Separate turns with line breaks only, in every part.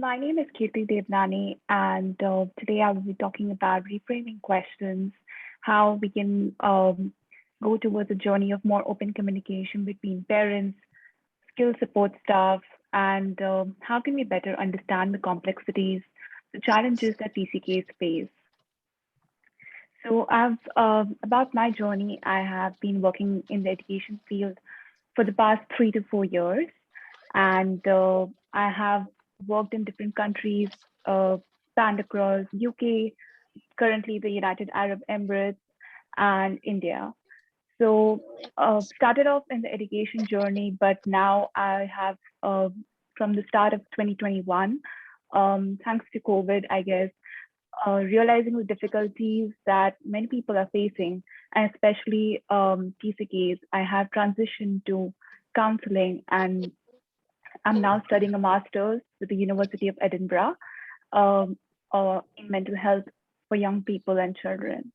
My name is Kirti Devnani, and today I will be talking about reframing questions, how we can go towards a journey of more open communication between parents, skill support staff, and how can we better understand the complexities, the challenges that TCKs face. So, about my journey, I have been working in the education field for the past 3 to 4 years, and I have worked in different countries, spanned across UK, currently the United Arab Emirates, and India. So started off in the education journey, but now I have from the start of 2021, thanks to COVID, I guess, realizing the difficulties that many people are facing, and especially TCKs, I have transitioned to counseling, and I'm now studying a master's with the University of Edinburgh um, in mental health for young people and children.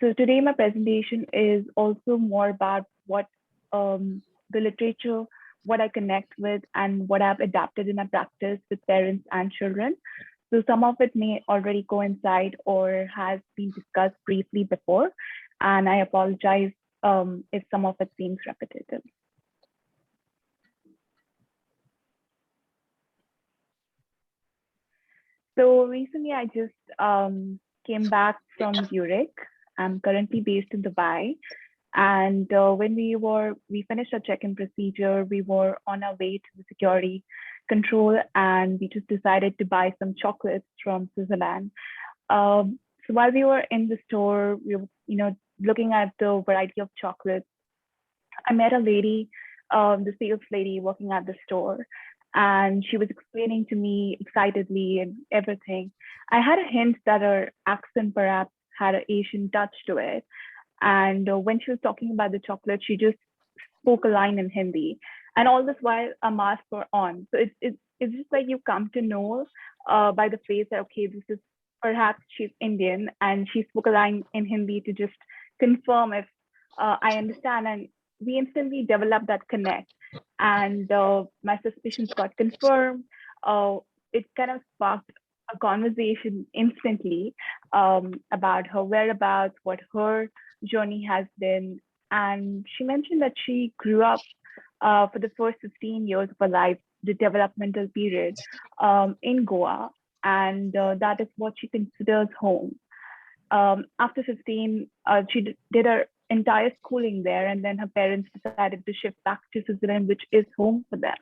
So today my presentation is also more about what the literature, what I connect with, and what I've adapted in my practice with parents and children. So some of it may already coincide or has been discussed briefly before, and I apologize if some of it seems repetitive. So recently I just came back from Zurich. I'm currently based in Dubai. And when we finished our check-in procedure, we were on our way to the security control, and we just decided to buy some chocolates from Switzerland. So while we were in the store, we were, looking at the variety of chocolates. I met a lady, the sales lady working at the store, and she was explaining to me excitedly and everything. I had a hint that her accent perhaps had an Asian touch to it. And when she was talking about the chocolate, she just spoke a line in Hindi. And all this while a mask were on. So it's just like you come to know by the face that, okay, this is perhaps she's Indian. And she spoke a line in Hindi to just confirm if I understand. And we instantly developed that connect. And my suspicions got confirmed. It kind of sparked a conversation instantly about her whereabouts, what her journey has been. And she mentioned that she grew up for the first 15 years of her life, the developmental period, in Goa. And that is what she considers home. After 15, she did her entire schooling there, and then her parents decided to shift back to Switzerland, which is home for them.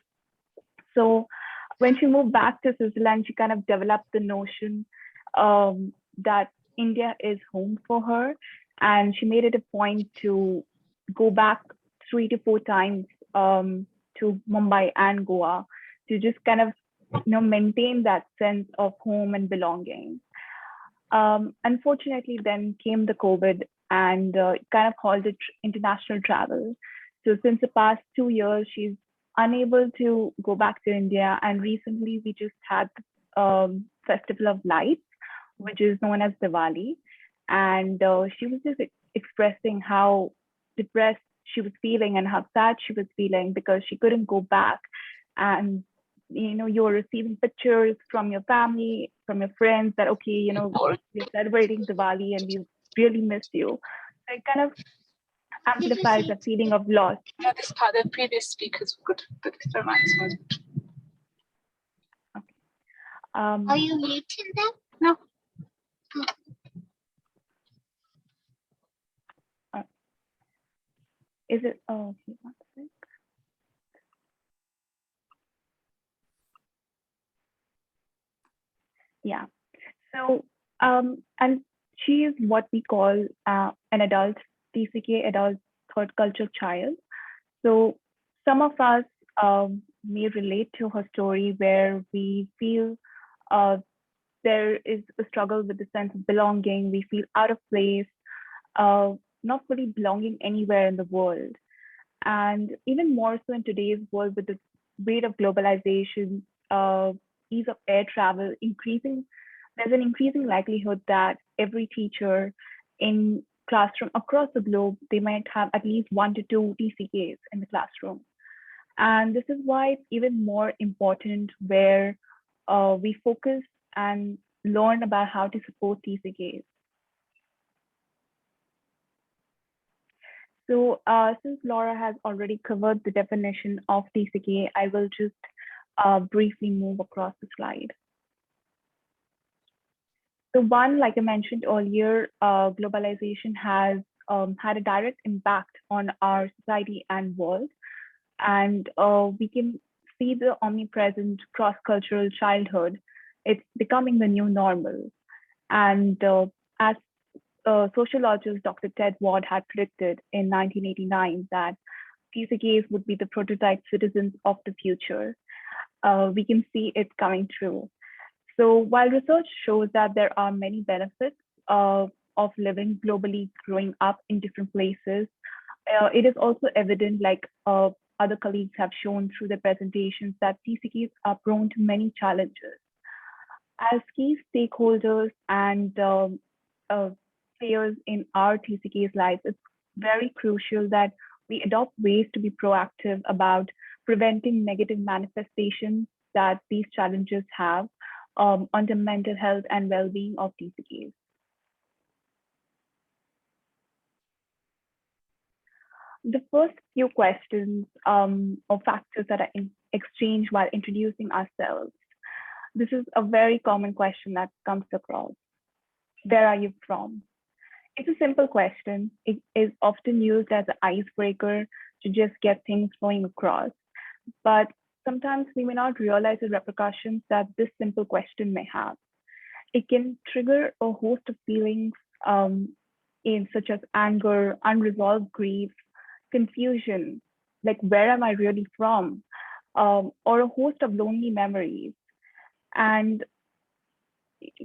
So when she moved back to Switzerland, she kind of developed the notion that India is home for her. And she made it a point to go back 3 to 4 times to Mumbai and Goa to just kind of maintain that sense of home and belonging. Unfortunately, then came the COVID, and kind of halted international travel. So since the past 2 years, she's unable to go back to India. And recently, we just had Festival of Lights, which is known as Diwali. And she was just expressing how depressed she was feeling and how sad she was feeling because she couldn't go back. And you're receiving pictures from your family, from your friends that, okay, we're celebrating Diwali and we really miss you. So it kind of amplifies the feeling of loss.
Yeah, this part, the previous speakers were good, but this reminds me.
Okay.
Are you muting them?
No.
Is it? Oh, okay. One sec. Yeah. So, and she is what we call an adult TCK, adult third culture child. So some of us may relate to her story where we feel there is a struggle with the sense of belonging. We feel out of place, not fully belonging anywhere in the world. And even more so in today's world with the weight of globalization, ease of air travel, there's an increasing likelihood that every teacher in classroom across the globe, they might have at least 1 to 2 TCKs in the classroom. And this is why it's even more important where we focus and learn about how to support TCKs. So since Laura has already covered the definition of TCK, I will just briefly move across the slide. So one, like I mentioned earlier, globalization has had a direct impact on our society and world. And we can see the omnipresent cross-cultural childhood. It's becoming the new normal. And as sociologist Dr. Ted Ward had predicted in 1989 that TCKs would be the prototype citizens of the future, we can see it coming true. So while research shows that there are many benefits of living globally, growing up in different places, it is also evident, like other colleagues have shown through their presentations, that TCKs are prone to many challenges. As key stakeholders and players in our TCK's lives, it's very crucial that we adopt ways to be proactive about preventing negative manifestations that these challenges have on the mental health and well-being of TCKs. The first few questions or factors that are exchanged while introducing ourselves. This is a very common question that comes across. Where are you from? It's a simple question. It is often used as an icebreaker to just get things flowing across. But sometimes we may not realize the repercussions that this simple question may have. It can trigger a host of feelings such as anger, unresolved grief, confusion, like where am I really from, or a host of lonely memories. And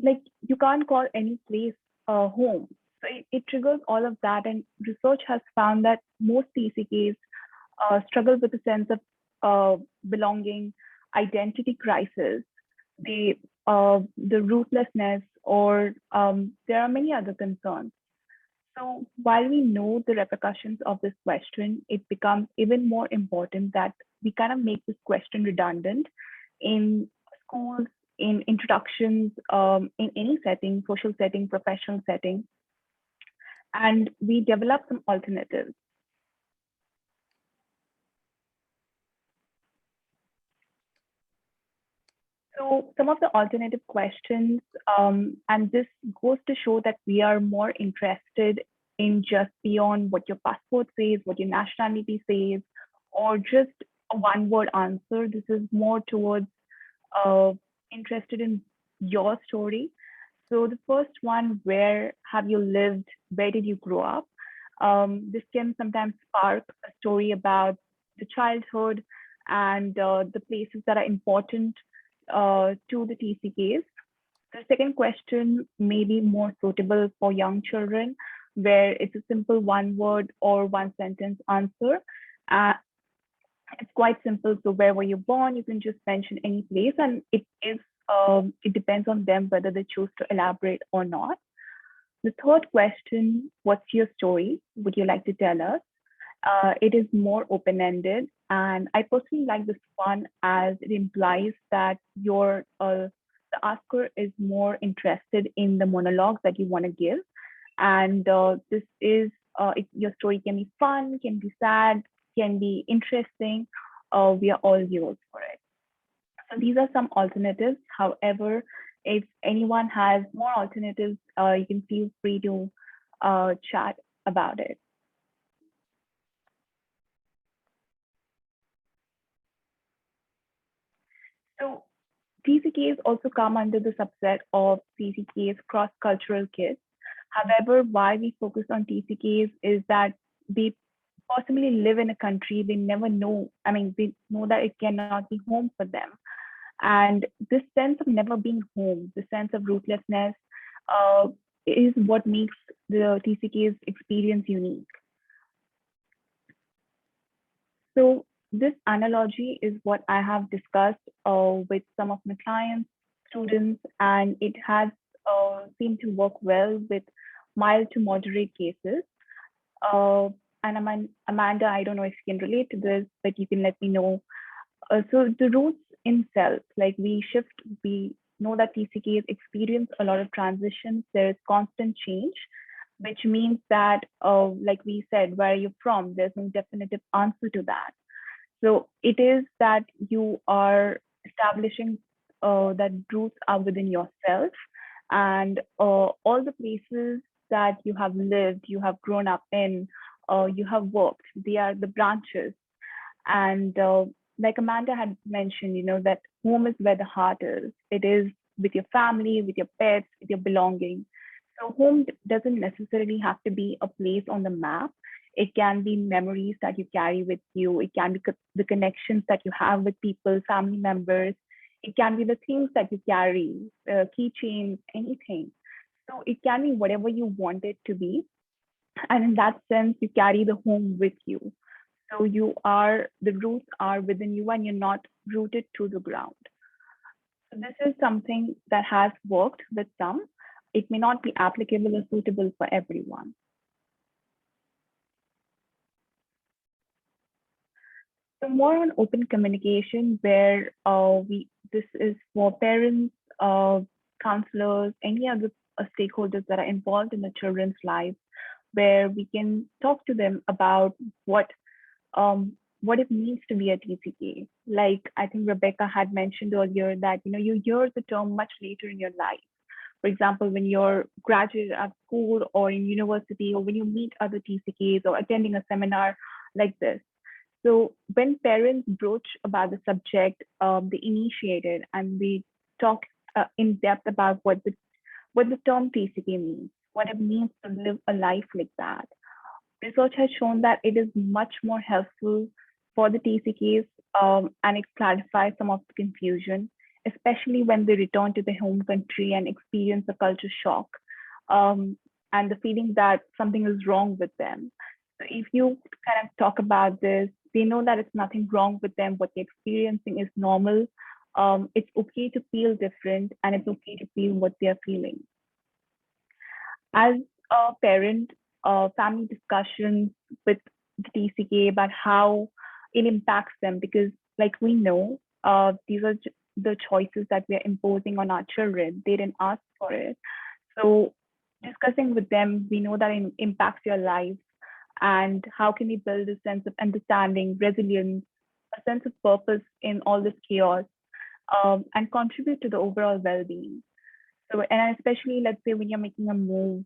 like you can't call any place home. So it triggers all of that. And research has found that most TCKs struggle with a sense of belonging, identity crisis, the rootlessness, or there are many other concerns. So while we know the repercussions of this question, it becomes even more important that we kind of make this question redundant in schools, in introductions, in any setting, social setting, professional setting, and we develop some alternatives. So some of the alternative questions, and this goes to show that we are more interested in just beyond what your passport says, what your nationality says, or just a one-word answer. This is more towards interested in your story. So the first one, where have you lived? Where did you grow up? This can sometimes spark a story about the childhood and the places that are important to the TCKs. The second question may be more suitable for young children, where it's a simple one word or one sentence answer. It's quite simple. So where were you born? You can just mention any place, and it depends on them whether they choose to elaborate or not. The third question, what's your story? Would you like to tell us? It is more open-ended, and I personally like this one as it implies that the asker is more interested in the monologue that you want to give, and this is your story can be fun, can be sad, can be interesting. We are all yours for it. So these are some alternatives. However, if anyone has more alternatives, you can feel free to chat about it. So TCKs also come under the subset of TCKs cross-cultural kids. However, why we focus on TCKs is that they possibly live in a country they never know. I mean, they know that it cannot be home for them. And this sense of never being home, the sense of rootlessness, is what makes the TCK's experience unique. So this analogy is what I have discussed with some of my clients, students, and it has seemed to work well with mild to moderate cases. And Amanda, I don't know if you can relate to this, but you can let me know. So the roots in self. Like we know that TCKs experience a lot of transitions. There is constant change, which means that, like we said, where are you from? There's no definitive answer to that. So it is that you are establishing that roots are within yourself, and all the places that you have lived, you have grown up in, you have worked, they are the branches. And like Amanda had mentioned, that home is where the heart is. It is with your family, with your pets, with your belongings. So home doesn't necessarily have to be a place on the map. It can be memories that you carry with you. It can be the connections that you have with people, family members. It can be the things that you carry, keychains, anything. So it can be whatever you want it to be. And in that sense, you carry the home with you. So the roots are within you and you're not rooted to the ground. So this is something that has worked with some. It may not be applicable or suitable for everyone. So more on open communication, where this is for parents, counselors, any other stakeholders that are involved in the children's lives, where we can talk to them about what it means to be a TCK. Like I think Rebecca had mentioned earlier that you hear the term much later in your life. For example, when you're graduated at school or in university, or when you meet other TCKs or attending a seminar like this. So when parents broach about the subject, they initiate it and they talk in depth about what the term TCK means, what it means to live a life like that. Research has shown that it is much more helpful for the TCKs, and it clarifies some of the confusion, especially when they return to their home country and experience a culture shock, and the feeling that something is wrong with them. So if you kind of talk about this, they know that it's nothing wrong with them. What they're experiencing is normal. It's okay to feel different, and it's okay to feel what they're feeling. As a parent, family discussions with the TCK about how it impacts them, because like we know, these are the choices that we are imposing on our children. They didn't ask for it. So discussing with them, we know that it impacts your life, and how can we build a sense of understanding, resilience, a sense of purpose in all this chaos, and contribute to the overall well-being. So, and especially, let's say when you're making a move,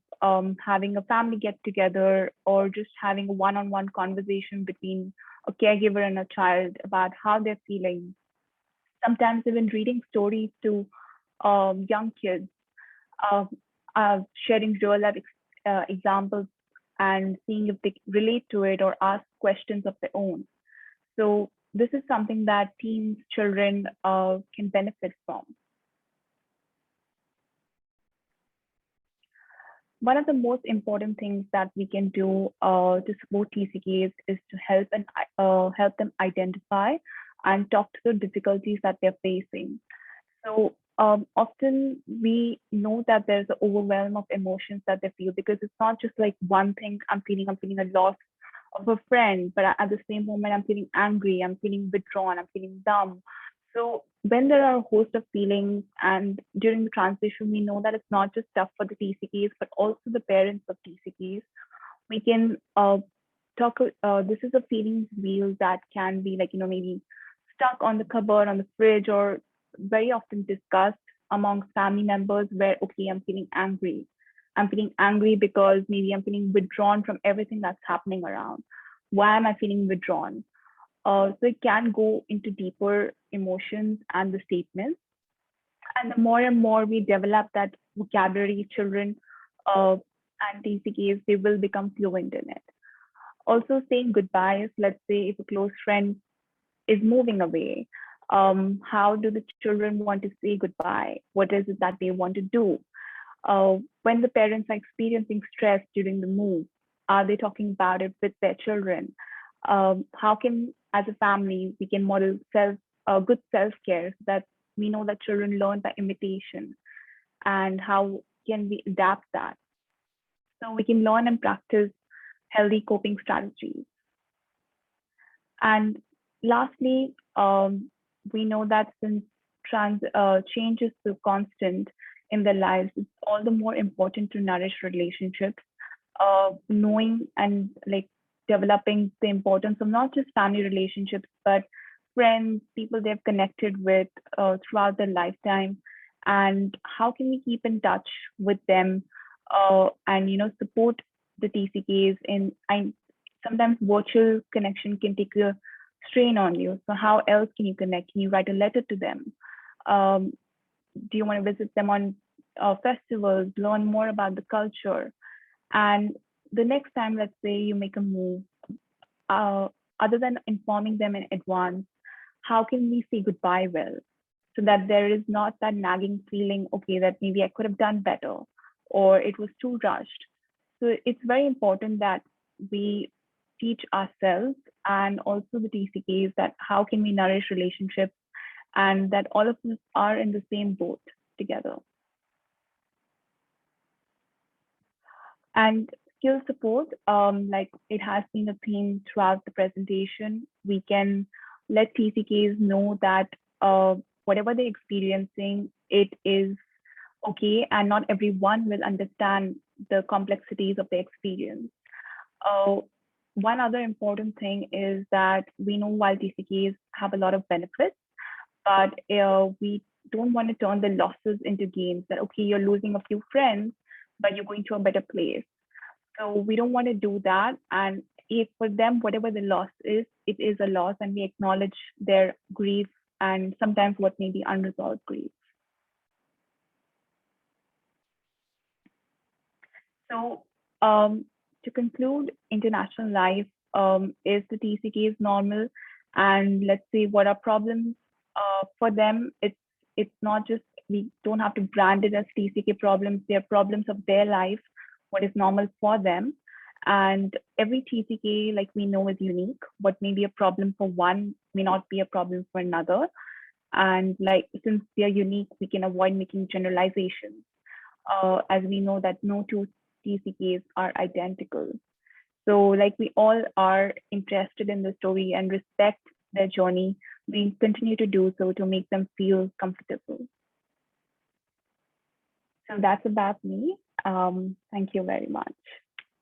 having a family get together, or just having a one-on-one conversation between a caregiver and a child about how they're feeling. Sometimes even reading stories to young kids, sharing real life examples and seeing if they relate to it or ask questions of their own. So this is something that teens, children can benefit from. One of the most important things that we can do to support TCKs is to help them identify and talk to the difficulties that they're facing. So often we know that there's an overwhelm of emotions that they feel, because it's not just like one thing. I'm feeling a loss of a friend, but at the same moment, I'm feeling angry, I'm feeling withdrawn, I'm feeling dumb. So when there are a host of feelings, and during the transition, we know that it's not just tough for the TCKs, but also the parents of TCKs. We can talk, this is a feelings wheel that can be like, maybe stuck on the cupboard, on the fridge, or very often discussed amongst family members where, okay, I'm feeling angry. I'm feeling angry because maybe I'm feeling withdrawn from everything that's happening around. Why am I feeling withdrawn? So it can go into deeper emotions and the statements. And the more and more we develop that vocabulary, children and TCKs, they will become fluent in it. Also saying goodbyes, let's say if a close friend is moving away, how do the children want to say goodbye? What is it that they want to do? When the parents are experiencing stress during the move, are they talking about it with their children? How can, as a family, we can model good self-care, so that we know that children learn by imitation, and how can we adapt that? So we can learn and practice healthy coping strategies. And lastly, we know that since change is so constant in their lives, it's all the more important to nourish relationships, knowing and like developing the importance of not just family relationships, but friends, people they've connected with throughout their lifetime, and how can we keep in touch with them, and support the TCKs in. I sometimes virtual connection can take a strain on you. So how else can you connect? Can you write a letter to them? Um, do you want to visit them on festivals, learn more about the culture? And the next time, let's say you make a move, uh, other than informing them in advance, how can we say goodbye well? So that there is not that nagging feeling, okay, that maybe I could have done better or it was too rushed. So it's very important that we teach ourselves and also the TCKs that how can we nourish relationships and that all of us are in the same boat together. And skill support, like it has been a theme throughout the presentation. We can let TCKs know that whatever they're experiencing, it is okay, and not everyone will understand the complexities of the experience. Uh, One other important thing is that we know while TCKs have a lot of benefits, but we don't want to turn the losses into gains. That okay, you're losing a few friends, but you're going to a better place. So we don't want to do that. And if for them, whatever the loss is, it is a loss, and we acknowledge their grief and sometimes what may be unresolved grief. So to conclude, international life is the TCKs normal, and let's say what are problems for them. It's not just we don't have to brand it as TCK problems. They're problems of their life, what is normal for them, and every TCK, like we know, is unique. What may be a problem for one may not be a problem for another, and like since they are unique, we can avoid making generalizations, as we know that no two TCKs are identical. So, like we all are interested in the story and respect their journey, we continue to do so to make them feel comfortable. So that's about me. Thank you very much.